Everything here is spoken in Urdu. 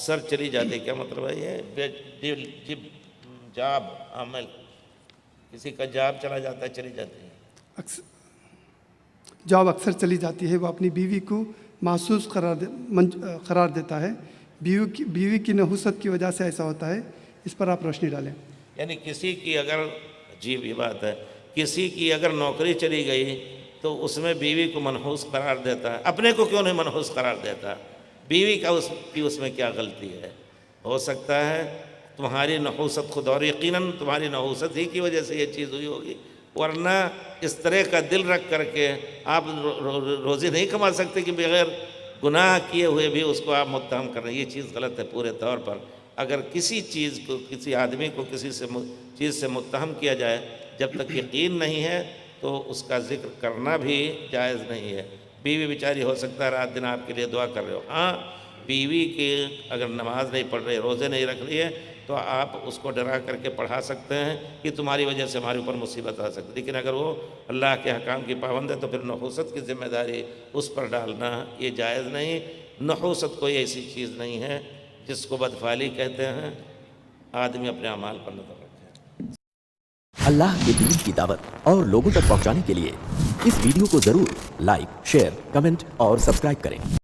اکثر چلی جاتی ہے، کیا مطلب ہے یہ جاب عمل، کسی کا جاب چلا جاتا ہے، چلی جاتی ہے، جاب اکثر چلی جاتی ہے، وہ اپنی بیوی کو محسوس قرار دیتا ہے، بیوی کی نحوست کی وجہ سے ایسا ہوتا ہے، اس پر آپ روشنی ڈالیں۔ یعنی کسی کی اگر، عجیب یہ بات ہے، کسی کی اگر نوکری چلی گئی تو اس میں بیوی کو منحوس قرار دیتا ہے، اپنے کو کیوں نہیں منحوس قرار دیتا؟ بیوی کا اس میں کیا غلطی ہے؟ ہو سکتا ہے تمہاری نحوست خود، اور یقیناً تمہاری نحوست ہی کی وجہ سے یہ چیز ہوئی ہوگی، ورنہ اس طرح کا دل رکھ کر کے آپ روزی نہیں کما سکتے کہ بغیر گناہ کیے ہوئے بھی اس کو آپ متہم کر رہے ہیں۔ یہ چیز غلط ہے پورے طور پر۔ اگر کسی چیز کو، کسی آدمی کو کسی چیز سے متہم کیا جائے، جب تک یقین نہیں ہے تو اس کا ذکر کرنا بھی جائز نہیں ہے۔ بیوی بیچاری ہو سکتا ہے رات دن آپ کے لیے دعا کر رہے ہو، ہاں بیوی کی اگر نماز نہیں پڑھ رہی، روزے نہیں رکھ رہی ہے، تو آپ اس کو ڈرا کر کے پڑھا سکتے ہیں کہ تمہاری وجہ سے ہمارے اوپر مصیبت آ سکتی ہے، لیکن اگر وہ اللہ کے حکام کی پابند ہے تو پھر نحوست کی ذمہ داری اس پر ڈالنا یہ جائز نہیں۔ نحوست کوئی ایسی چیز نہیں ہے جس کو بدفعلی کہتے ہیں۔ آدمی اپنے اعمال پر نظر رکھے۔ اللہ کے دین کی دعوت اور لوگوں تک پہنچانے کے لیے اس ویڈیو کو ضرور لائک، شیئر، کمنٹ اور سبسکرائب کریں۔